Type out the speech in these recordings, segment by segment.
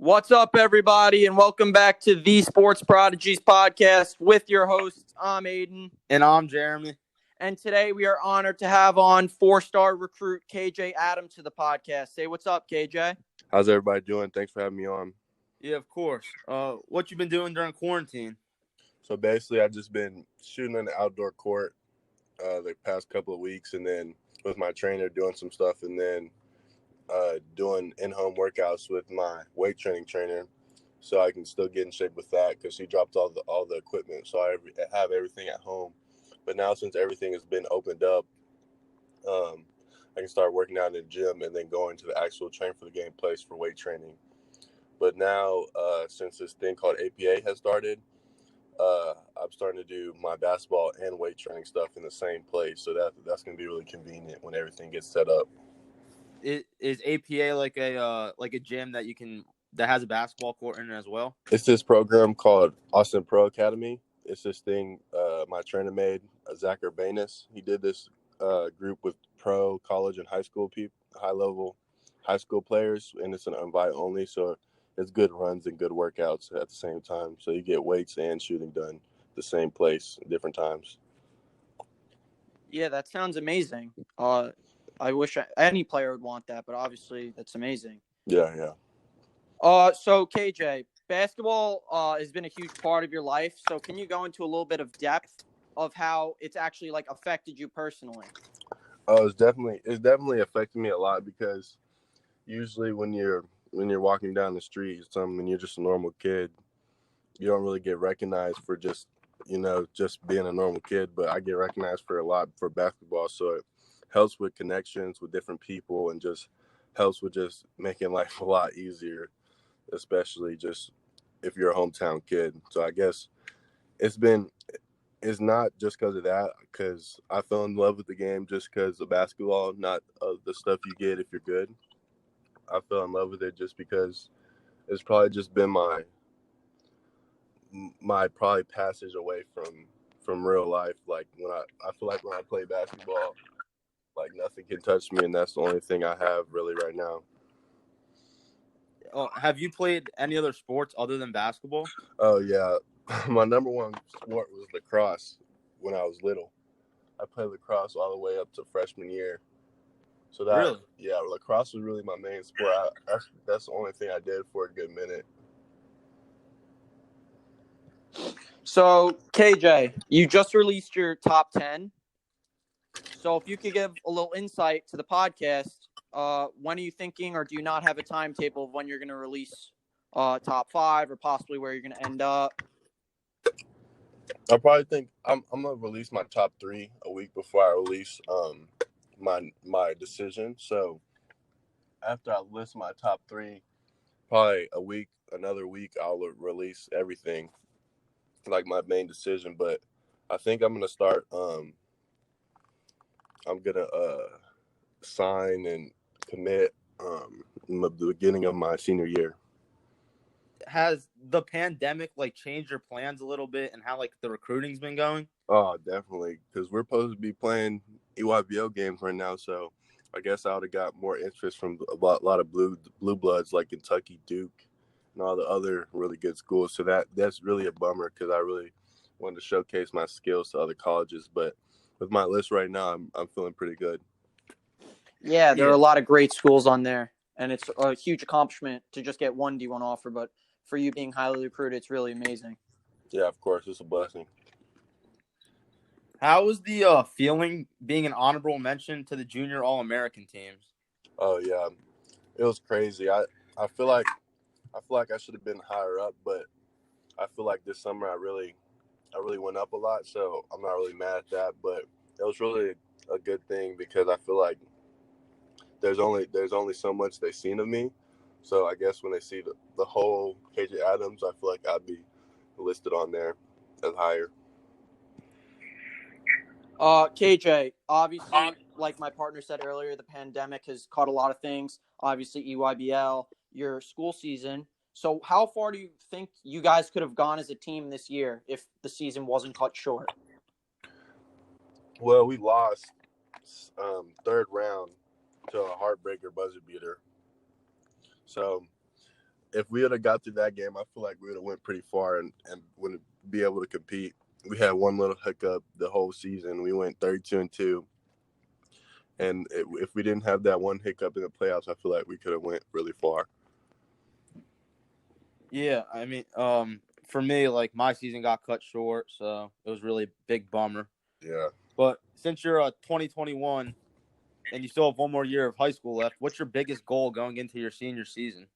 What's up, everybody, and welcome back to the Sports Prodigies podcast with your hosts. I'm Aiden. And I'm Jeremy. And today we are honored to have on four-star recruit KJ Adams to the podcast. Say what's up, KJ. How's everybody doing? Thanks for having me on. Yeah, of course. What you been doing during quarantine? So basically, I've just been shooting on the outdoor court the past couple of weeks, and then with my trainer doing some stuff, and then doing in-home workouts with my weight training trainer, so I can still get in shape with that because she dropped all the equipment, so I have everything at home. But now since everything has been opened up, I can start working out in the gym and then going to the actual train for the game place for weight training. But now, since this thing called APA has started, I'm starting to do my basketball and weight training stuff in the same place. So that's going to be really convenient when everything gets set up. Is APA like a gym that has a basketball court in it as well? It's this program called Austin Pro Academy. It's this thing my trainer made, Zach Urbanus. He did this group with pro, college, and high school people, high-level high school players, and it's an invite only. So it's good runs and good workouts at the same time. So you get weights and shooting done the same place at different times. Yeah, that sounds amazing. I wish any player would want that, but obviously that's amazing. Yeah. So KJ, basketball has been a huge part of your life. So can you go into a little bit of depth of how it's actually like affected you personally? It's definitely affected me a lot because usually when you're walking down the street, when you're just a normal kid, you don't really get recognized for just being a normal kid. But I get recognized for a lot for basketball, so it helps with connections with different people and just helps with just making life a lot easier, especially just if you're a hometown kid. So I guess it's not just because of that, because I fell in love with the game just because of basketball, not the stuff you get if you're good. I fell in love with it just because it's probably just been my probably passage away from real life. Like I feel like when I play basketball, like nothing can touch me, and that's the only thing I have really right now. Have you played any other sports other than basketball? Oh yeah, my number one sport was lacrosse when I was little. I played lacrosse all the way up to freshman year. So Really? Yeah, lacrosse was really my main sport. That's the only thing I did for a good minute. So KJ, you just released your top 10. So if you could give a little insight to the podcast, when are you thinking, or do you not have a timetable of when you're going to release top 5 or possibly where you're going to end up? I probably think I'm gonna release my top 3 a week before I release my decision. So after I list my top 3, probably another week, I'll release everything, like my main decision. But I think I'm gonna start. I'm gonna sign and commit in the beginning of my senior year. Has the pandemic changed your plans a little bit and how the recruiting's been going? Oh, definitely, because we're supposed to be playing EYBL games right now, so I guess I would have got more interest from a lot of blue bloods like Kentucky, Duke, and all the other really good schools. So that's really a bummer because I really wanted to showcase my skills to other colleges. But with my list right now, I'm feeling pretty good. Yeah, there are a lot of great schools on there, and it's a huge accomplishment to just get one D1 offer. But for you being highly recruited, it's really amazing. Yeah, of course, it's a blessing. How was the feeling being an honorable mention to the junior All-American teams? Oh yeah, it was crazy. I feel like I should have been higher up, but I feel like this summer I really went up a lot, so I'm not really mad at that. But it was really a good thing because I feel like there's only so much they've seen of me. So I guess when they see the whole KJ Adams, I feel like I'd be listed on there as higher. KJ, obviously, like my partner said earlier, the pandemic has caught a lot of things. Obviously, EYBL, your school season. So how far do you think you guys could have gone as a team this year if the season wasn't cut short? Well, we lost third round to a heartbreaker buzzer beater. So if we would have got through that game, I feel like we would have went pretty far and wouldn't be able to compete. We had one little hiccup the whole season. We went 32-2, and if we didn't have that one hiccup in the playoffs, I feel like we could have went really far. Yeah, I mean, for me, like my season got cut short, so it was really a big bummer. Yeah. But since you're 2021 and you still have one more year of high school left, what's your biggest goal going into your senior season?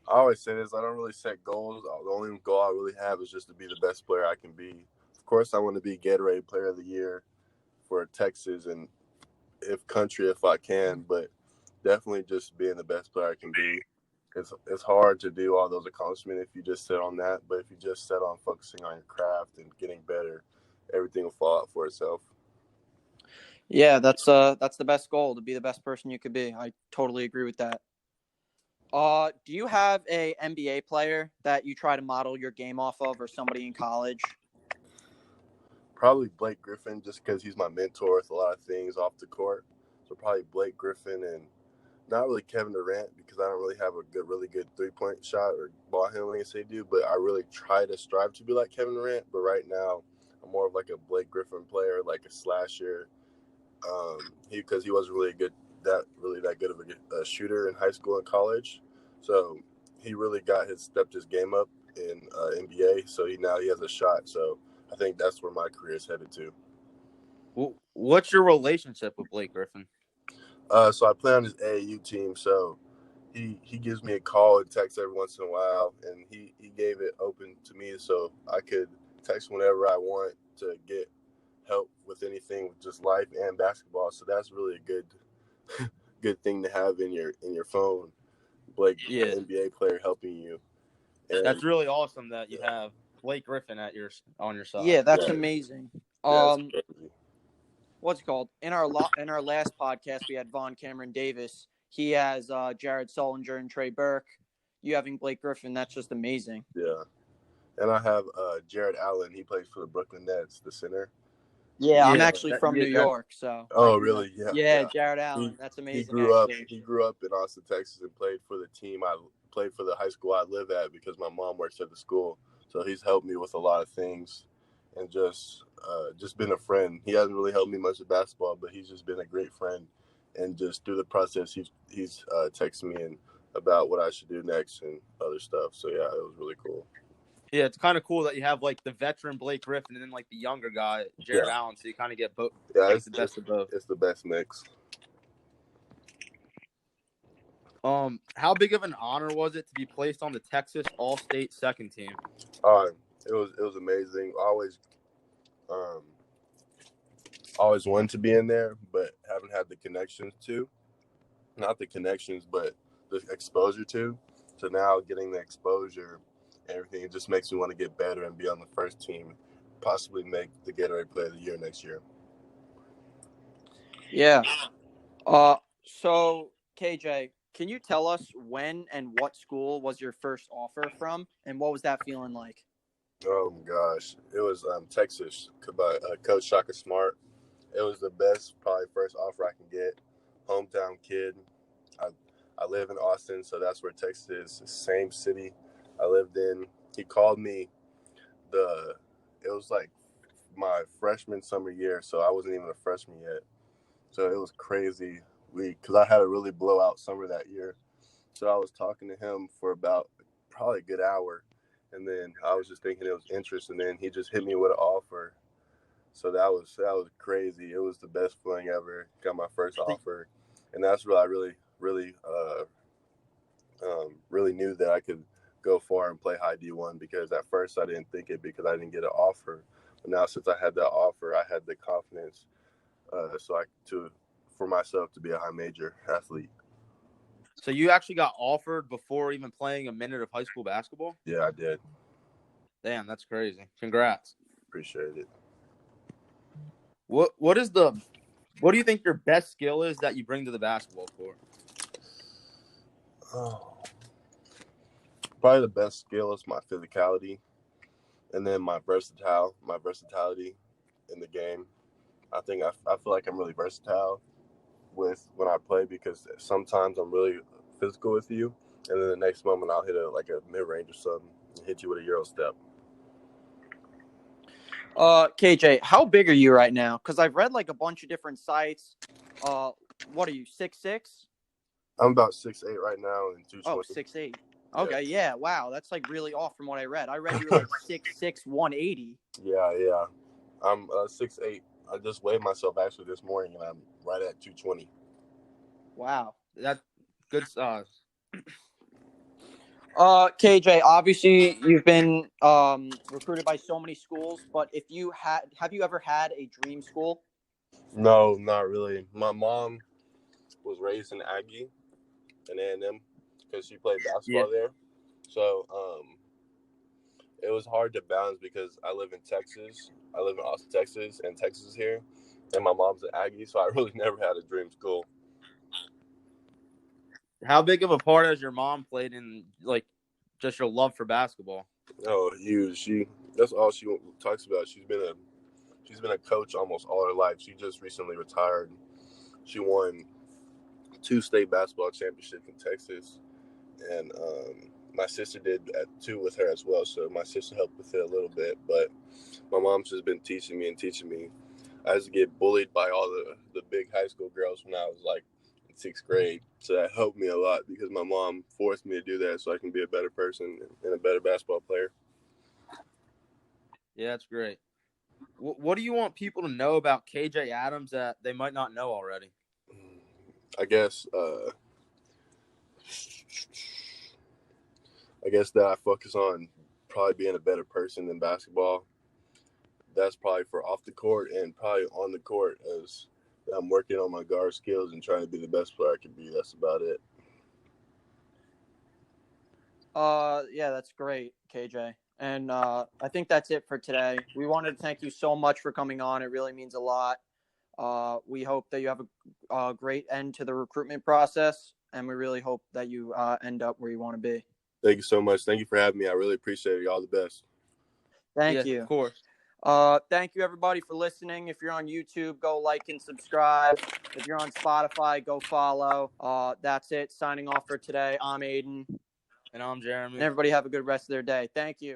I always say this. I don't really set goals. The only goal I really have is just to be the best player I can be. Of course, I want to be Gatorade Player of the Year for Texas and if I can, but definitely just being the best player I can be. It's hard to do all those accomplishments if you just sit on that, but if you just set on focusing on your craft and getting better, everything will fall out for itself. Yeah, that's the best goal, to be the best person you could be. I totally agree with that. Do you have a NBA player that you try to model your game off of, or somebody in college? Probably Blake Griffin, just because he's my mentor with a lot of things off the court. So probably Blake Griffin, and not really Kevin Durant, because I don't really have a really good 3-point shot or ball handling as they do. But I really try to strive to be like Kevin Durant. But right now, I'm more of like a Blake Griffin player, like a slasher. Because he wasn't really that good of a shooter in high school and college. So he really stepped his game up in NBA. So now he has a shot. So I think that's where my career is headed to. What's your relationship with Blake Griffin? So I play on his AAU team. So he gives me a call and text every once in a while, and he gave it open to me so I could text whenever I want to get help with anything with just life and basketball. So that's really a good thing to have in your phone. Blake, Yeah. NBA player helping you. And That's really awesome that you have Blake Griffin on your side. Yeah, that's amazing. that's crazy. What's it called? In our last podcast, we had Vaughn Cameron Davis. He has Jared Sullinger and Trey Burke. You having Blake Griffin, that's just amazing. Yeah. And I have Jared Allen. He plays for the Brooklyn Nets, the center. Yeah, I'm actually from New York, so. Oh, really? Yeah, Jared Allen. That's amazing. He grew up in Austin, Texas, and played for the team. I played for the high school I live at because my mom works at the school. So he's helped me with a lot of things, and just been a friend. He hasn't really helped me much with basketball, but he's just been a great friend. And just through the process, he's texting me about what I should do next and other stuff. So yeah, it was really cool. Yeah, it's kind of cool that you have like the veteran Blake Griffin and then like the younger guy Jared Allen, so you kind of get both. Yeah, it's the best of both. It's the best mix. How big of an honor was it to be placed on the Texas All-State second team? It was amazing. Always wanted to be in there, but haven't had the connections to. Not the connections, but the exposure to. So now getting the exposure, everything, it just makes me want to get better and be on the first team, possibly make the Gatorade Player of the Year next year. Yeah. So KJ, can you tell us when and what school was your first offer from, and what was that feeling like? Oh my gosh, it was Texas by Coach Shaka Smart. It was the best, probably first offer I can get. Hometown kid. I live in Austin, so that's where Texas is. Same city I lived in. He called me it was like my freshman summer year, so I wasn't even a freshman yet. So it was crazy because I had a really blowout summer that year. So I was talking to him for about probably a good hour, and then I was just thinking it was interest, and then he just hit me with an offer. So that was crazy. It was the best feeling ever. Got my first offer, and that's where I really knew that I could go far and play high D1, because at first I didn't think it because I didn't get an offer. But now since I had that offer, I had the confidence for myself to be a high major athlete. So you actually got offered before even playing a minute of high school basketball? Yeah, I did. Damn, that's crazy. Congrats. Appreciate it. What do you think your best skill is that you bring to the basketball court? Oh, probably the best skill is my physicality, and then my versatility in the game. I think I feel like I'm really versatile when I play, because sometimes I'm really physical with you, and then the next moment I'll hit a mid range or something and hit you with a Euro step. KJ, how big are you right now? Because I've read like a bunch of different sites. What are you, 6'6"? I'm about 6'8" right now and 220. Oh, 6'8". Okay, yeah, wow, that's like really off from what I read. I read you were like 6'6", 180. Yeah. I'm 6'8". I just weighed myself actually this morning, and I'm right at 220. Wow. That's good. KJ, obviously you've been recruited by so many schools, but have you ever had a dream school? No, not really. My mom was raised in Aggie and A&M because she played basketball there. So it was hard to balance because I live in Texas. I live in Austin, Texas, and Texas is here. And my mom's an Aggie, so I really never had a dream school. How big of a part has your mom played in like just your love for basketball? Oh, huge. That's all she talks about. She's been a coach almost all her life. She just recently retired. She won 2 state basketball championships in Texas, and my sister did 2 with her as well. So my sister helped with it a little bit, but my mom's just been teaching me. I used to get bullied by all the big high school girls when I was like in 6th grade. So that helped me a lot because my mom forced me to do that so I can be a better person and a better basketball player. Yeah, that's great. What do you want people to know about KJ Adams that they might not know already? I guess that I focus on probably being a better person than basketball. That's probably for off the court, and probably on the court as I'm working on my guard skills and trying to be the best player I can be. That's about it. Yeah, that's great, KJ. And I think that's it for today. We wanted to thank you so much for coming on. It really means a lot. We hope that you have a great end to the recruitment process, and we really hope that you end up where you want to be. Thank you so much. Thank you for having me. I really appreciate it. All the best. Thank you. Of course. Thank you, everybody, for listening. If you're on YouTube, go like and subscribe. If you're on Spotify, go follow. That's it. Signing off for today. I'm Aiden. And I'm Jeremy. And everybody have a good rest of their day. Thank you.